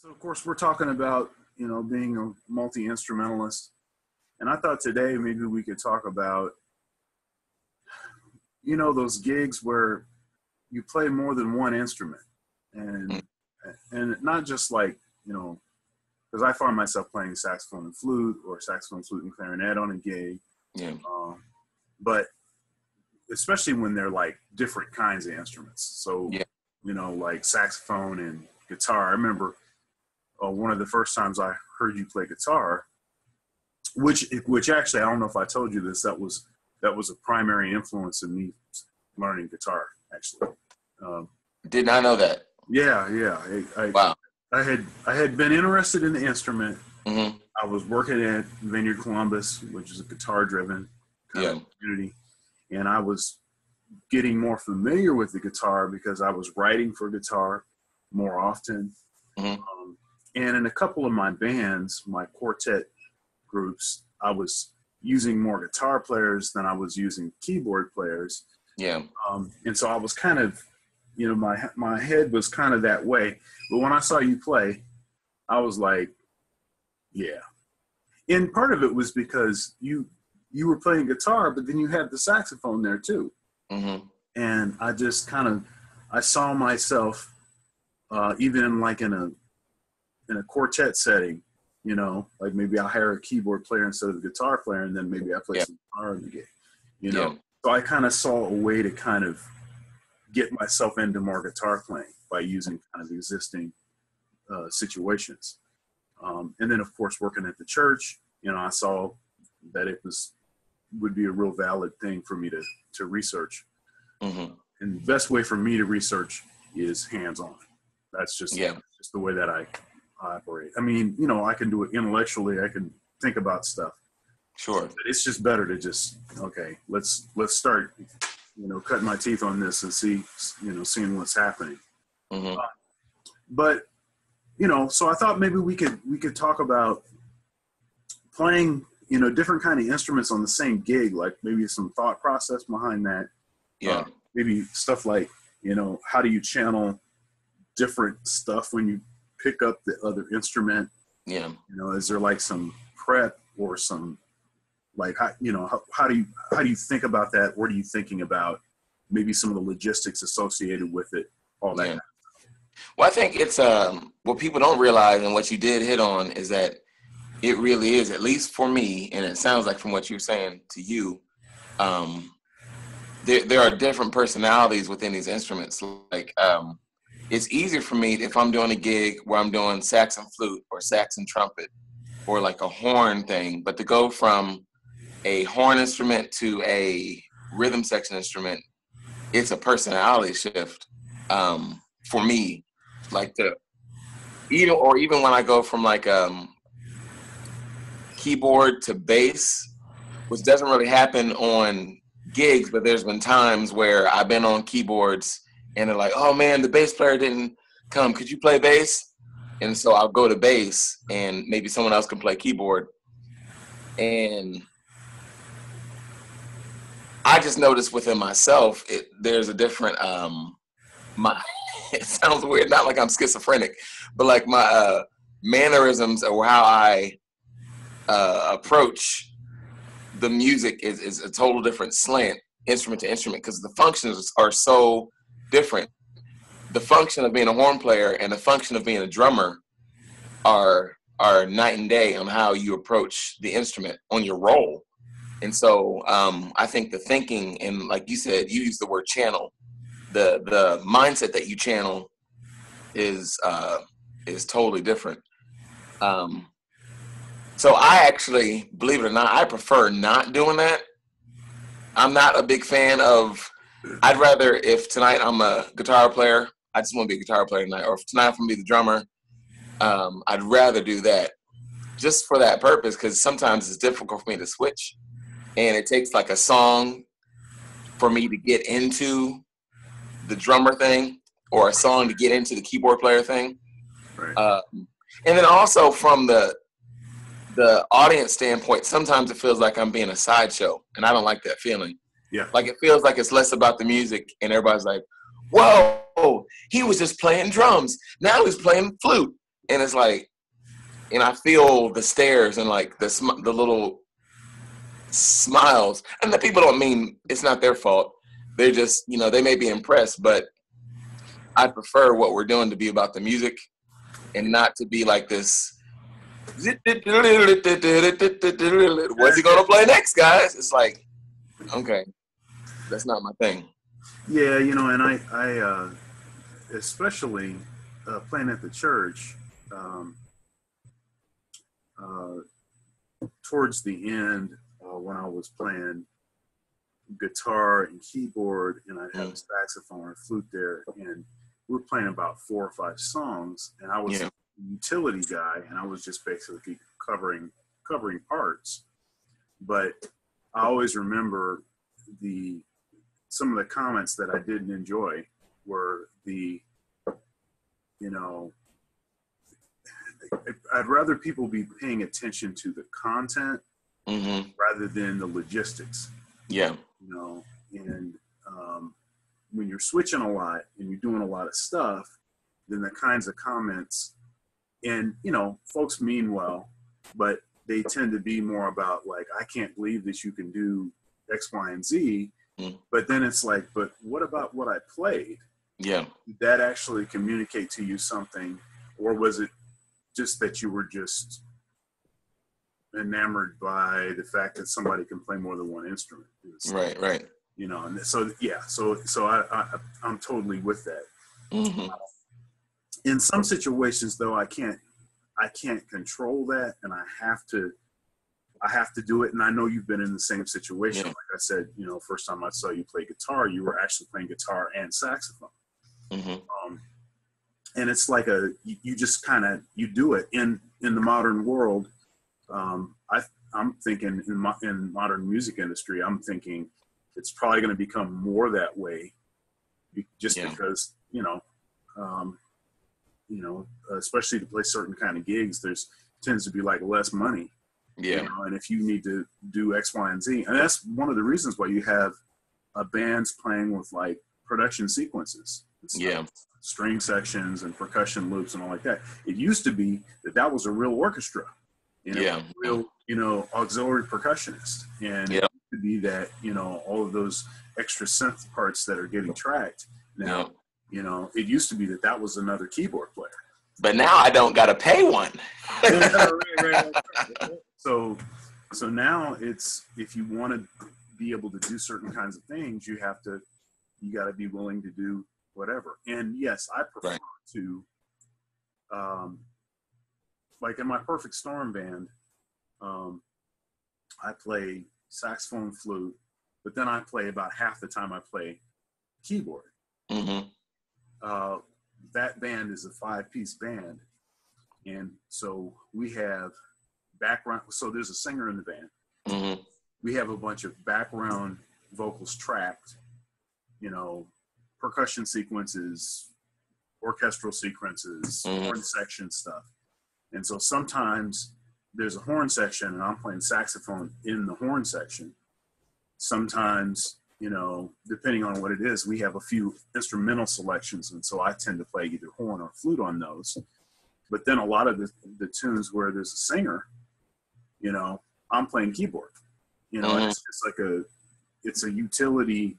So of course we're talking about, being a multi-instrumentalist. And I thought today maybe we could talk about, those gigs where you play more than one instrument. And not just like, because I find myself playing saxophone and flute, or saxophone, flute, and clarinet on a gig. Yeah. But especially when they're like different kinds of instruments. So, Yeah. Like saxophone and guitar. I remember one of the first times I heard you play guitar, which actually, I don't know if I told you this, that was a primary influence in me learning guitar, actually. Did not know that. Yeah. Wow. I had been interested in the instrument. Mm-hmm. I was working at Vineyard Columbus, which is a guitar-driven kind of community, and I was getting more familiar with the guitar because I was writing for guitar more often. Mm-hmm. And in a couple of my bands, my quartet groups, I was using more guitar players than I was using keyboard players. Yeah. And so I was kind of, my head was kind of that way. But when I saw you play, I was like, yeah. And part of it was because you were playing guitar, but then you had the saxophone there too. Mm-hmm. And I just I saw myself, even in a quartet setting, like maybe I'll hire a keyboard player instead of a guitar player, and then maybe I play some guitar in the gig, Yeah. So I kind of saw a way to kind of get myself into more guitar playing by using kind of existing situations. And then, of course, working at the church, I saw that it would be a real valid thing for me to research. Mm-hmm. And the best way for me to research is hands-on. That's just the way that I operate. I mean, I can do it intellectually. I can think about stuff. Sure. But it's just better to just, okay, let's start, cutting my teeth on this and seeing what's happening. Mm-hmm. But, so I thought maybe we could talk about playing, different kind of instruments on the same gig, like maybe some thought process behind that. Yeah. Maybe stuff like, how do you channel different stuff when you pick up the other instrument? Yeah. Is there like some prep or some, like, how do you think about that? What are you thinking about? Maybe some of the logistics associated with it, all that. Yeah. Well, I think it's what people don't realize, and what you did hit on, is that it really is, at least for me, and it sounds like from what you're saying to you, there are different personalities within these instruments. Like, it's easier for me if I'm doing a gig where I'm doing sax and flute or sax and trumpet or like a horn thing, but to go from a horn instrument to a rhythm section instrument, it's a personality shift for me. Like even when I go from like keyboard to bass, which doesn't really happen on gigs, but there's been times where I've been on keyboards and they're like, oh man, the bass player didn't come. Could you play bass? And so I'll go to bass and maybe someone else can play keyboard. And I just noticed within myself, there's a different, it sounds weird, not like I'm schizophrenic, but like my mannerisms or how I approach the music is a total different slant, instrument to instrument, because the functions are so different. The function of being a horn player and the function of being a drummer are night and day on how you approach the instrument on your role. And so I think the thinking, and like you said, you use the word channel, the mindset that you channel is totally different. So I actually, believe it or not, I prefer not doing that. I'm not a big fan of, I'd rather, if tonight I'm a guitar player, I just want to be a guitar player tonight, or if tonight I'm going to be the drummer, I'd rather do that just for that purpose, because sometimes it's difficult for me to switch. And it takes like a song for me to get into the drummer thing, or a song to get into the keyboard player thing. Right. And then also from the audience standpoint, sometimes it feels like I'm being a sideshow, and I don't like that feeling. Yeah. Like it feels like it's less about the music, and everybody's like, whoa, he was just playing drums. Now he's playing flute. and it's like, and I feel the stares and like the little smiles, and the people don't mean it's not their fault. They're just, they may be impressed, but I prefer what we're doing to be about the music and not to be like this. What's he gonna play next, guys? It's like, okay, that's not my thing. Yeah, and I especially playing at the church, towards the end, when I was playing guitar and keyboard, and I'd have a saxophone and flute there, and we were playing about 4 or 5 songs, and I was a utility guy, and I was just basically covering parts. But I always remember some of the comments that I didn't enjoy were I'd rather people be paying attention to the content rather than the logistics. Yeah. And when you're switching a lot and you're doing a lot of stuff, then the kinds of comments, and folks mean well, but they tend to be more about like, I can't believe that you can do X, Y, and Z. But then it's like, but what about what I played? Yeah. Did that actually communicate to you something, or was it just that you were just enamored by the fact that somebody can play more than one instrument? Right. And so I'm totally with that. In some situations, though, I can't control that, and I have to do it. And I know you've been in the same situation. Yeah. Like I said, first time I saw you play guitar, you were actually playing guitar and saxophone. And it's like you just kind of, you do it in the modern world. I'm thinking in modern music industry, I'm thinking it's probably going to become more that way, just because, especially to play certain kind of gigs, tends to be like less money. Yeah. And if you need to do X, Y, and Z, and that's one of the reasons why you have bands playing with like production sequences. Yeah. String sections and percussion loops and all like that. It used to be that was a real orchestra. A real, auxiliary percussionist. And it used to be that, all of those extra synth parts that are getting tracked now, it used to be that was another keyboard player. But now I don't got to pay one. Right. So now it's, if you want to be able to do certain kinds of things, you got to be willing to do whatever. And yes, I prefer to, like in my Perfect Storm band, I play saxophone, flute, but then I play about half the time I play keyboard. That band is a 5-piece band. And so we have background. So there's a singer in the band. We have a bunch of background vocals tracked, percussion sequences, orchestral sequences, horn section stuff. And so sometimes there's a horn section and I'm playing saxophone in the horn section. Sometimes, depending on what it is, we have a few instrumental selections. And so I tend to play either horn or flute on those. But then a lot of the tunes where there's a singer, I'm playing keyboard. It's just like it's a utility.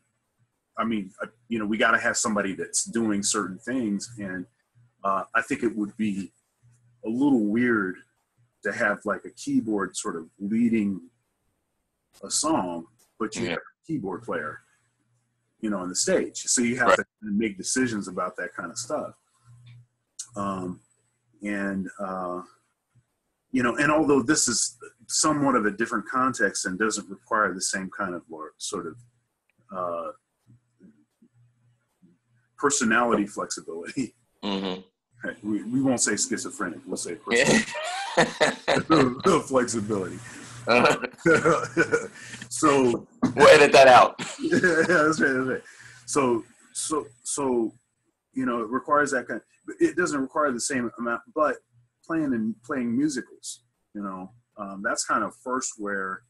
I mean, we got to have somebody that's doing certain things. And I think it would be a little weird to have like a keyboard sort of leading a song, but you have a keyboard player, on the stage. So you have to make decisions about that kind of stuff. And although this is somewhat of a different context and doesn't require the same kind of sort of personality flexibility. We won't say schizophrenic. We'll say flexibility. So we'll edit that out. That's right. So it requires that kind. It doesn't require the same amount, but playing musicals, that's kind of first where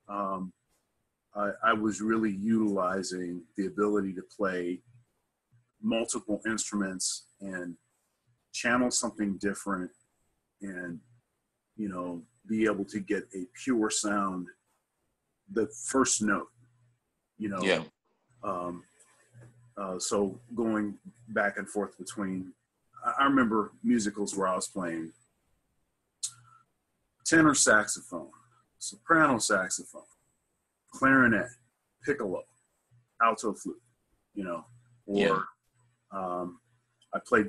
I was really utilizing the ability to play multiple instruments and channel something different and, be able to get a pure sound, the first note, Yeah. So going back and forth between, I remember musicals where I was playing tenor saxophone, soprano saxophone, clarinet, piccolo, alto flute, or I played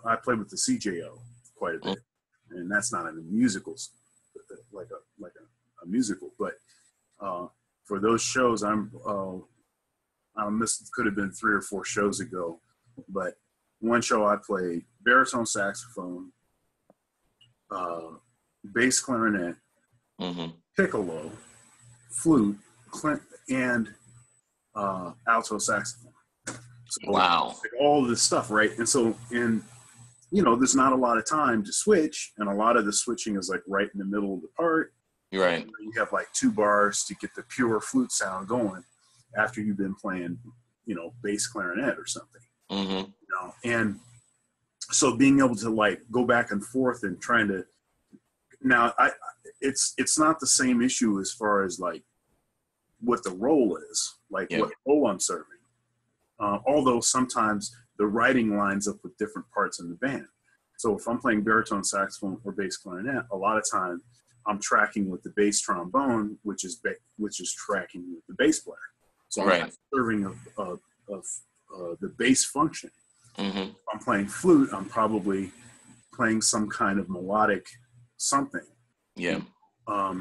I played with the CJO quite a bit, and that's not in the musicals, like a musical, but for those shows, this could have been 3 or 4 shows ago, but one show I played baritone saxophone, bass clarinet, piccolo, flute, and alto saxophone. So, wow. like all of this stuff, right? And so, there's not a lot of time to switch, and a lot of the switching is like right in the middle of the part. You're right. You have like 2 bars to get the pure flute sound going after you've been playing, bass clarinet or something. And so being able to like go back and forth and trying to, now it's not the same issue as far as like what the role is, like what role I'm serving. Although sometimes the writing lines up with different parts in the band. So if I'm playing baritone saxophone or bass clarinet, a lot of time I'm tracking with the bass trombone, which is tracking with the bass player. So I'm not serving of the bass function. If I'm playing flute, I'm probably playing some kind of melodic something. Yeah. Or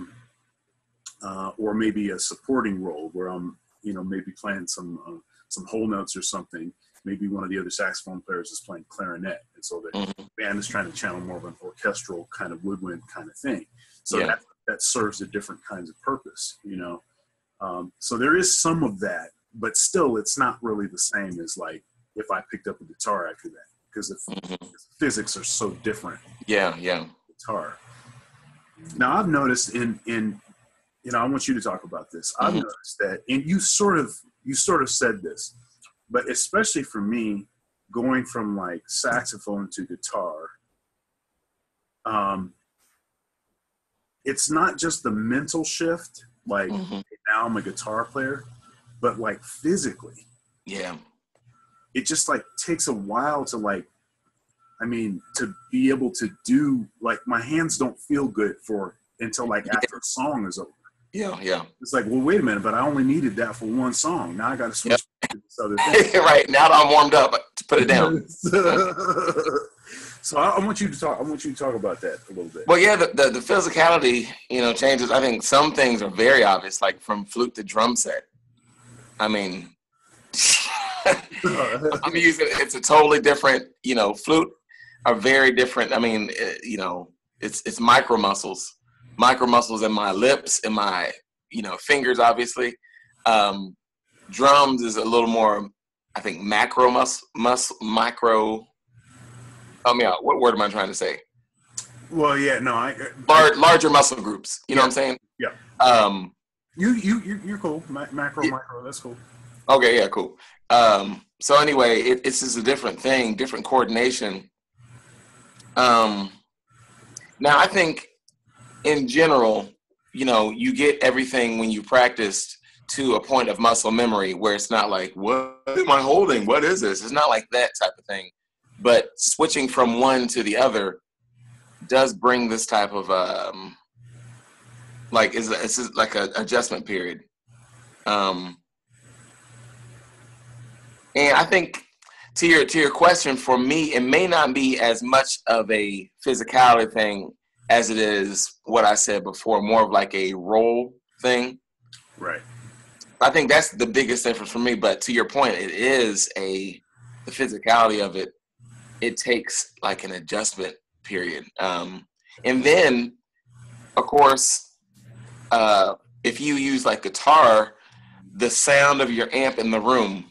maybe a supporting role where I'm, maybe playing some whole notes or something. Maybe one of the other saxophone players is playing clarinet, and so the band is trying to channel more of an orchestral kind of woodwind kind of thing. So that serves a different kinds of purpose, So there is some of that, but still, it's not really the same as like if I picked up a guitar after that, because the physics are so different. Yeah. Guitar. Now I've noticed in I want you to talk about this. I've noticed that, and you sort of said this, but especially for me, going from like saxophone to guitar, it's not just the mental shift, like now I'm a guitar player, but like physically. Yeah. It just like takes a while to to be able to do, like my hands don't feel good until like after a song is over. Yeah. It's like, well, wait a minute, but I only needed that for one song. Now I got to switch to this other thing. Right. Now that I'm warmed up, to put it down. So I want you to talk. I want you to talk about that a little bit. Well, yeah, the physicality, changes. I think some things are very obvious, like from flute to drum set. I mean, I'm using it's a totally different. Flute are very different. I mean, it's micro muscles in my lips, in my fingers, obviously. Drums is a little more, I think, micro. Help me out. What word am I trying to say? Well, yeah, no, larger muscle groups. You know what I'm saying? Yeah. You're cool. Micro. That's cool. Okay. Yeah. Cool. So anyway, it's just a different thing, different coordination. Now I think in general, you get everything when you practiced to a point of muscle memory where it's not like, what am I holding? What is this? It's not like that type of thing. But switching from one to the other does bring this type of it's like an adjustment period. And I think to your question, for me, it may not be as much of a physicality thing as it is what I said before, more of like a role thing. Right. I think that's the biggest difference for me. But to your point, it is the physicality of it. It takes like an adjustment period. And then, of course, if you use like guitar, the sound of your amp in the room,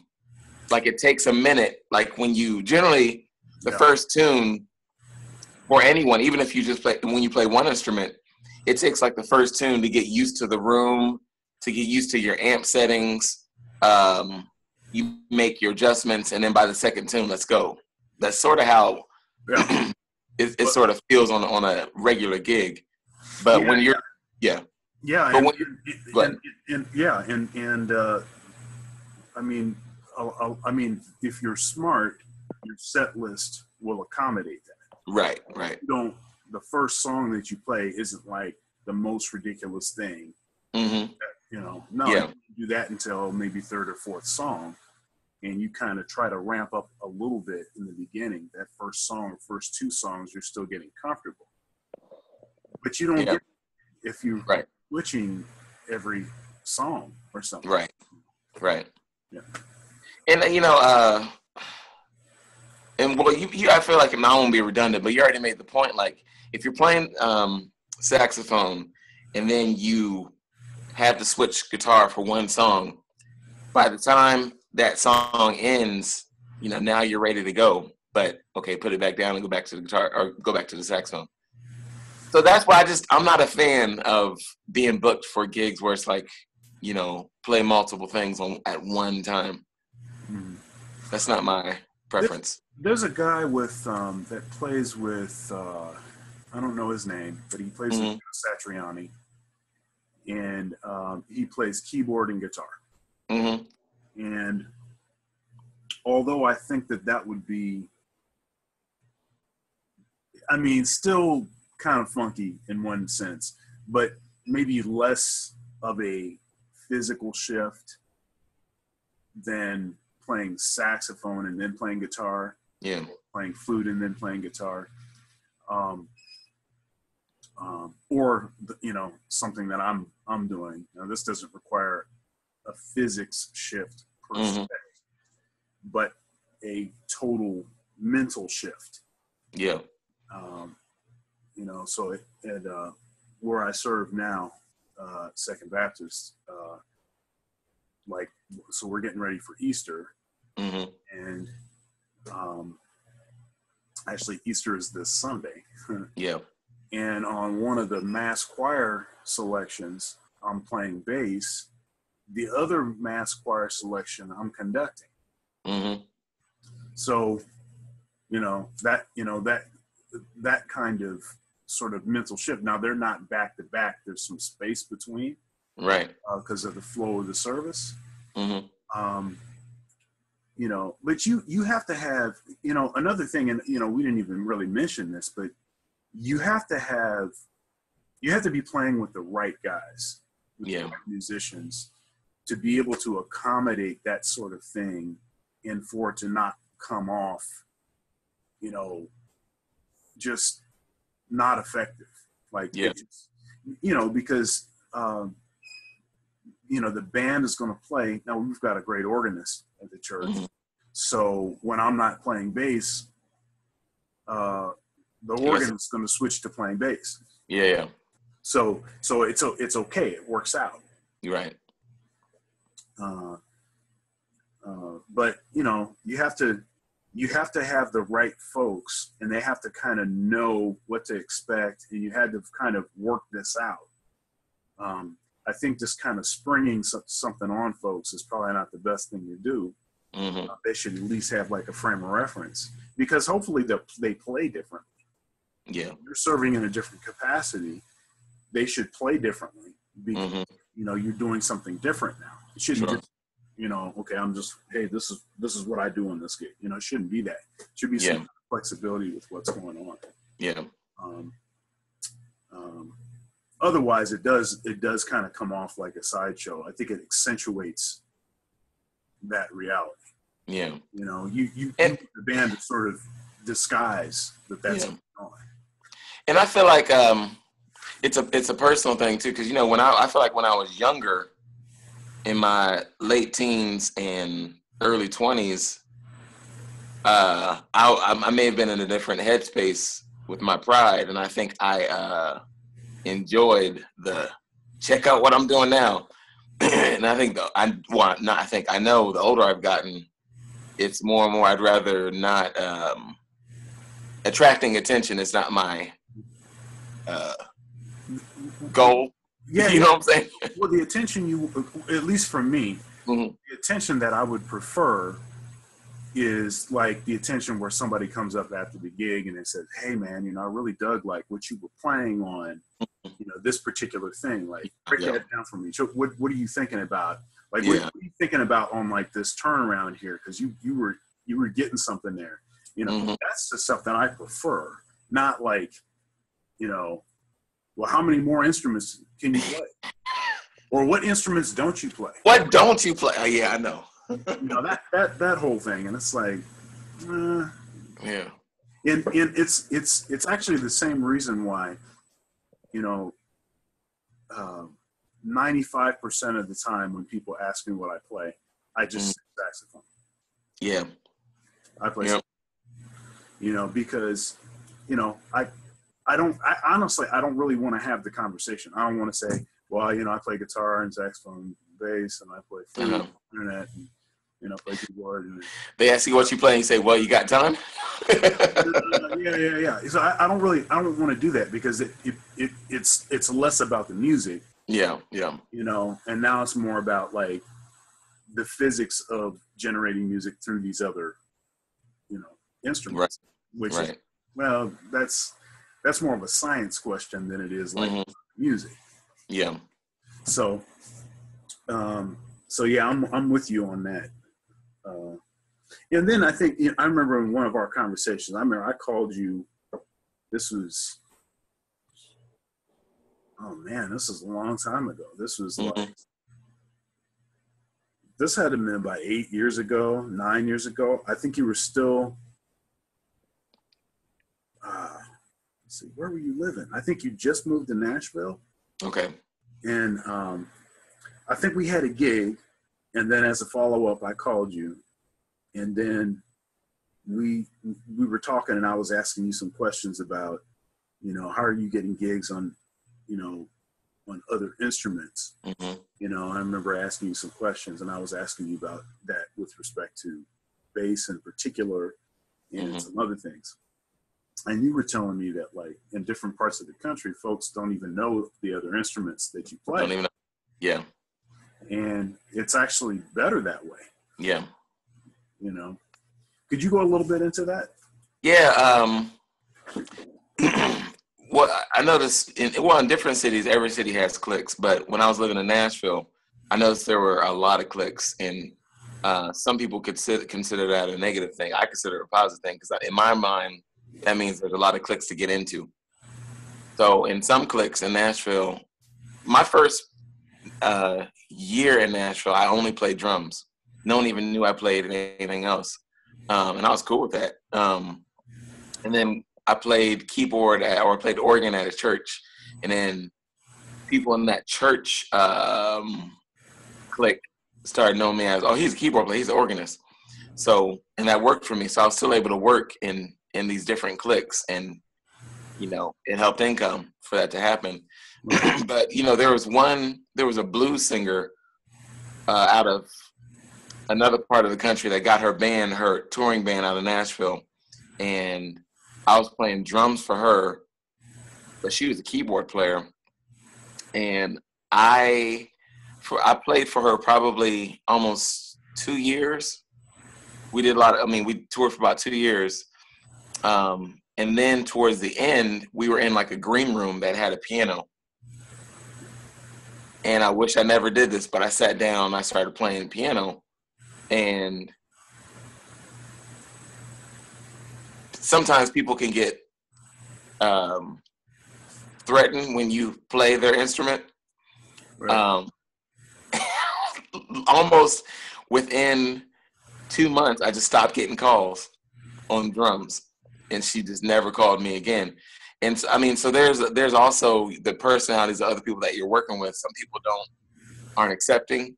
like it takes a minute. Like when you generally, the first tune for anyone, even if you just when you play one instrument, it takes like the first tune to get used to the room, to get used to your amp settings. you make your adjustments, and then by the second tune, let's go. That's sort of how Yeah. it sort of feels on a regular gig. But when you're, yeah, but I mean, if you're smart, your set list will accommodate that. Right. The first song that you play isn't like the most ridiculous thing. Mm-hmm. You do that until maybe third or fourth song, and you kind of try to ramp up a little bit in the beginning. That first song, first two songs, you're still getting comfortable, but you don't get if you're switching every song or something. Right. Yeah. And and well, you I feel like I won't be redundant, but you already made the point. Like, if you're playing saxophone and then you have to switch guitar for one song, by the time that song ends, now you're ready to go. But okay, put it back down and go back to the guitar or go back to the saxophone. So that's why I'm not a fan of being booked for gigs where it's like, play multiple things at one time. Mm-hmm. That's not my preference. There's a guy that plays with I don't know his name, but he plays with Satriani, and he plays keyboard and guitar. Mm-hmm. And although I think that would be, still kind of funky in one sense, but maybe less of a physical shift than playing saxophone and then playing guitar. Yeah. Playing flute and then playing guitar. Or something that I'm doing. Now, this doesn't require a physics shift per se, but a total mental shift. Yeah. So at where I serve now, Second Baptist, so we're getting ready for Easter, and actually Easter is this Sunday. Yeah. And on one of the mass choir selections, I'm playing bass. The other mass choir selection, I'm conducting. Mm-hmm. So, that kind of sort of mental shift. Now, they're not back to back. There's some space between. Right. Because of the flow of the service. Mm-hmm. But you have to have, another thing, and, we didn't even really mention this, but you have to be playing with the right guys, with the right musicians, to be able to accommodate that sort of thing, and for it to not come off, just not effective. Like, because, the band is going to play. Now, we've got a great organist at the church. Mm-hmm. So when I'm not playing bass, the organ is going to switch to playing bass. Yeah. So it's okay. It works out. You're right. But you have to have the right folks, and they have to kind of know what to expect, and you had to kind of work this out. I think just kind of springing something on folks is probably not the best thing to do. Mm-hmm. They should at least have like a frame of reference, because hopefully they play differently. Yeah. You're serving in a different capacity. They should play differently because, you're doing something different now. It shouldn't just, okay, I'm just, hey, this is what I do on this gig. It shouldn't be that. It should be some flexibility with what's going on. Yeah. Otherwise it does kind of come off like a sideshow. I think it accentuates that reality. Yeah. You the band to sort of disguise that's going on. And I feel like it's a personal thing too, because I feel like when I was younger, in my late teens and early 20s, I may have been in a different headspace with my pride, and I think I enjoyed the check out what I'm doing now. And I think I know the older I've gotten, it's more and more I'd rather not attracting attention is not my goal. Yeah, you know what I'm saying? Well, the attention at least for me, Mm-hmm. The attention that I would prefer is like the attention where somebody comes up after the gig and they says, "Hey man, you know, I really dug like what you were playing on, you know, this particular thing. Like break that down for me. So what are you thinking about? Like what are you thinking about on like this turnaround here? Because you were getting something there. You know, that's the stuff that I prefer. Not like, you know, well, how many more instruments can you play? Or what instruments don't you play? What don't you play? Oh, yeah, I know. You know, that whole thing. And it's like, yeah. And it's actually the same reason why, you know, 95% of the time when people ask me what I play, I just sing saxophone. Yeah. I play saxophone. You know, because, you know, I honestly, I don't really want to have the conversation. I don't want to say, well, you know, I play guitar and saxophone, bass, and I play flute, internet, and, you know, play keyboard. And they ask you what you play, and you say, well, you got time? yeah. So I don't want to do that because it's less about the music. Yeah. You know, and now it's more about like the physics of generating music through these other, you know, instruments, which is, well, that's more of a science question than it is like music. Yeah. So yeah, I'm with you on that. And then I think, you know, I remember in one of our conversations, I called you, this was, oh man, this is a long time ago. This was like, this had to have been about 8 years ago, 9 years ago. I think you were still, let's see, where were you living? I think you just moved to Nashville. Okay. And I think we had a gig, and then as a follow-up, I called you. And then we were talking, and I was asking you some questions about, you know, how are you getting gigs on, you know, on other instruments? You know, I remember asking you some questions, and I was asking you about that with respect to bass in particular and some other things. And you were telling me that, like, in different parts of the country, folks don't even know the other instruments that you play. Don't even know. Yeah. And it's actually better that way. Yeah. You know, could you go a little bit into that? Yeah. Well, I noticed in different cities, every city has cliques. But when I was living in Nashville, I noticed there were a lot of cliques, and some people consider that a negative thing. I consider it a positive thing because in my mind, that means there's a lot of cliques to get into. So in some cliques in Nashville, my first year in Nashville, I only played drums. No one even knew I played anything else. And I was cool with that. And then I played keyboard or played organ at a church. And then people in that church clique started knowing me as, oh, he's a keyboard player, he's an organist. So, and that worked for me. So I was still able to work in these different cliques, and, you know, it helped income for that to happen. But, you know, there was a blues singer out of another part of the country that got her touring band out of Nashville. And I was playing drums for her, but she was a keyboard player. And I played for her probably almost 2 years. We did we toured for about 2 years. And then towards the end, we were in like a green room that had a piano. And I wish I never did this, but I sat down and I started playing piano. And sometimes people can get threatened when you play their instrument. Right. Almost within 2 months, I just stopped getting calls on drums, and she just never called me again. And so, I mean, so there's also the personalities of other people that you're working with. Some people aren't accepting,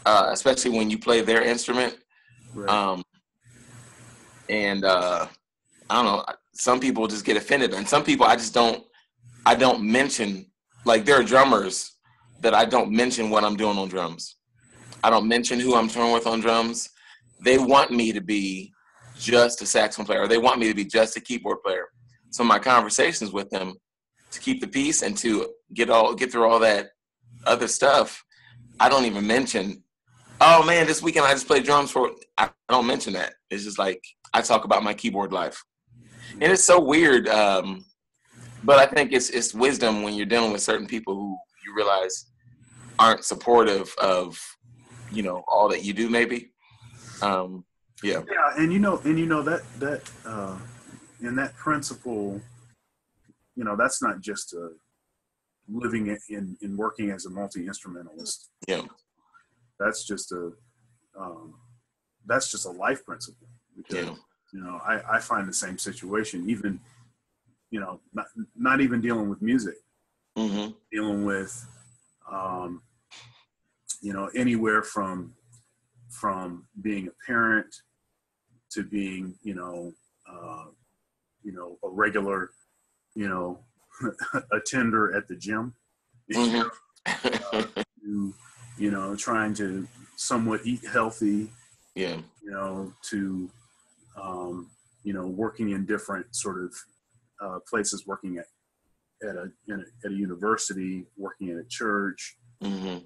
especially when you play their instrument. Right. I don't know. Some people just get offended, and some people I don't mention. Like, there are drummers that I don't mention what I'm doing on drums. I don't mention who I'm touring with on drums. They want me to be just a saxophone player, or they want me to be just a keyboard player. So my conversations with them, to keep the peace and to get through all that other stuff, I don't even mention Oh man, this weekend I just played drums for. I don't mention that. It's just like I talk about my keyboard life, and it's so weird. But I think it's wisdom when you're dealing with certain people who you realize aren't supportive of all that you do. Maybe, yeah. Yeah, and that in that principle, that's not just living in working as a multi-instrumentalist. Yeah. That's just a life principle. Because, I find the same situation, even, not even dealing with music, Mm-hmm. dealing with, anywhere from being a parent to being, a regular, attender at the gym, Mm-hmm. to, trying to somewhat eat healthy, Yeah. to, working in different sort of places, working at a university, working at a church, Mm-hmm.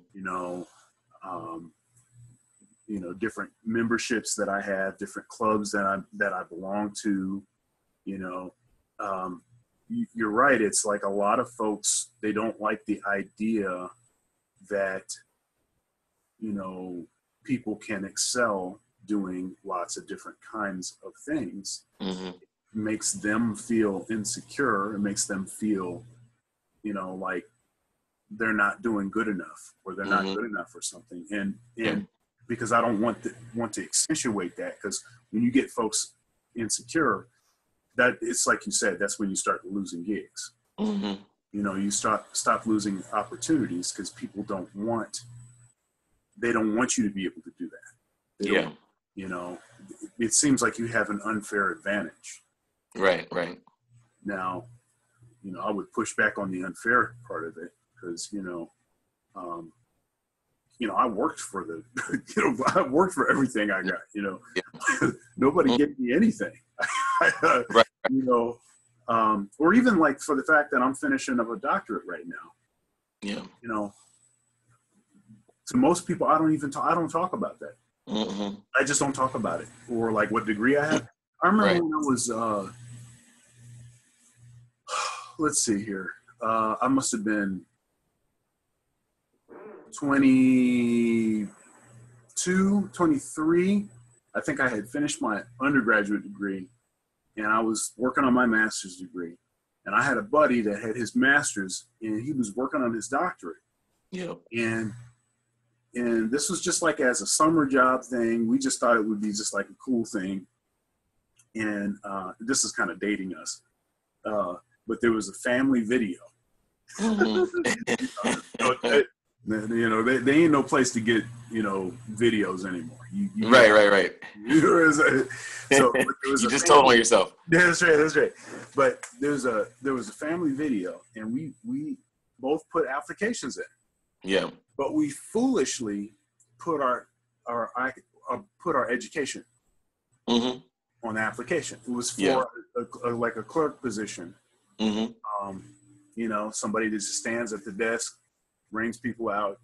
Different memberships that I have, different clubs that I belong to, you're right. It's like a lot of folks, they don't like the idea that, people can excel doing lots of different kinds of things. Mm-hmm. It makes them feel insecure. It makes them feel, like they're not doing good enough, or they're not good enough for something. And because I don't want to accentuate that, because when you get folks insecure, that it's like you said, that's when you start losing gigs. Mm-hmm. You stop losing opportunities because people don't want you to be able to do that. They don't, it seems like you have an unfair advantage. Right. Now, I would push back on the unfair part of it, because, I worked for I worked for everything I got, nobody gave me anything, Right. Or even like for the fact that I'm finishing up a doctorate right now. Yeah. To most people, I don't talk about that. Mm-hmm. I just don't talk about it, or like what degree I have. I remember when I was, let's see here. I must have been 22, 23. I think I had finished my undergraduate degree, and I was working on my master's degree. And I had a buddy that had his master's, and he was working on his doctorate. Yeah. And this was just like as a summer job thing. We just thought it would be just like a cool thing. And this is kind of dating us. But there was a family video. Mm-hmm. They ain't no place to get, videos anymore. Right. So You just told on yourself. That's right. But there was a family video, and we both put applications in. Yeah. But we foolishly put our education Mm-hmm. on the application. It was for like a clerk position. Mm-hmm. Somebody that just stands at the desk, rings people out,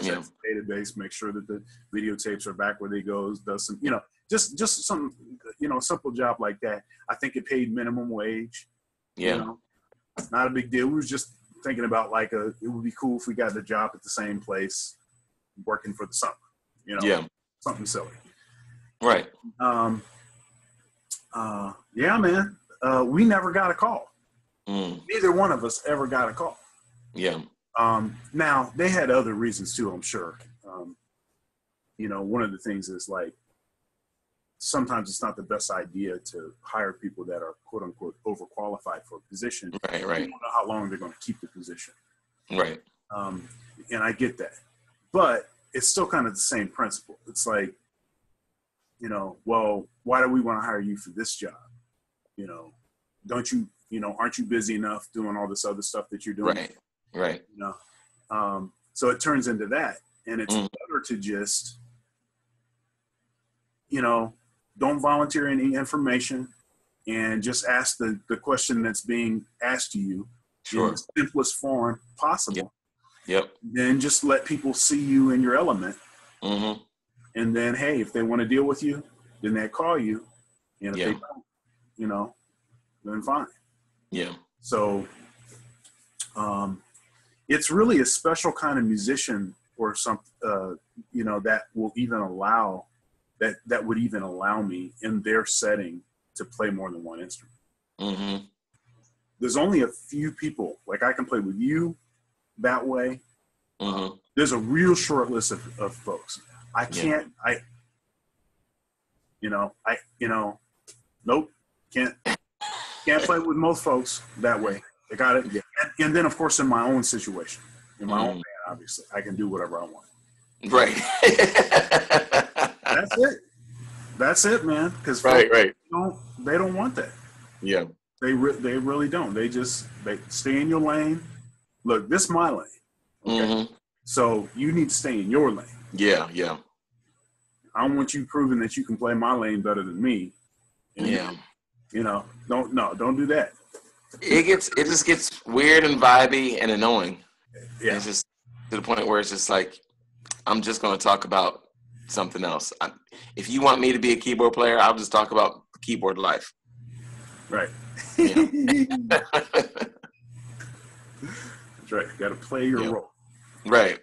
checks the database, make sure that the videotapes are back where they go, does some, just some, simple job like that. I think it paid minimum wage. Yeah. Not a big deal. We were just thinking about it would be cool if we got a job at the same place working for the summer, something silly. Right. Yeah, man. We never got a call. Mm. Neither one of us ever got a call. Yeah. Now they had other reasons too, I'm sure. One of the things is like, sometimes it's not the best idea to hire people that are quote unquote overqualified for a position. Right. You don't know how long they're going to keep the position. Right. And I get that, but it's still kind of the same principle. It's like, well, why do we want to hire you for this job? Don't you, aren't you busy enough doing all this other stuff that you're doing? Right. So it turns into that, and it's better to just, don't volunteer any information and just ask the question that's being asked to you in the simplest form possible. Yep. Then just let people see you in your element, Mm-hmm. And then, hey, if they want to deal with you, then they call you. And if they don't, you know, then fine. Yeah. So it's really a special kind of musician or some, you know, that will even allow, that would even allow me in their setting to play more than one instrument. Mm-hmm. There's only a few people, like I can play with you that way. Mm-hmm. There's a real short list of folks. I can't, nope, can't play with most folks that way. I got it. Yeah. And then, of course, in my own situation, in my own band, obviously, I can do whatever I want. Right. That's it. That's it, man. Because right. they don't want that. Yeah. They really don't. They stay in your lane. Look, this is my lane. Okay. Mm-hmm. So you need to stay in your lane. Yeah. I don't want you proving that you can play my lane better than me. And, you know, don't do that. It just gets weird and vibey and annoying. Yeah. It's just to the point where it's just like, I'm just going to talk about something else. If you want me to be a keyboard player, I'll just talk about keyboard life. Right. Yeah. That's right. You got to play your role. Right.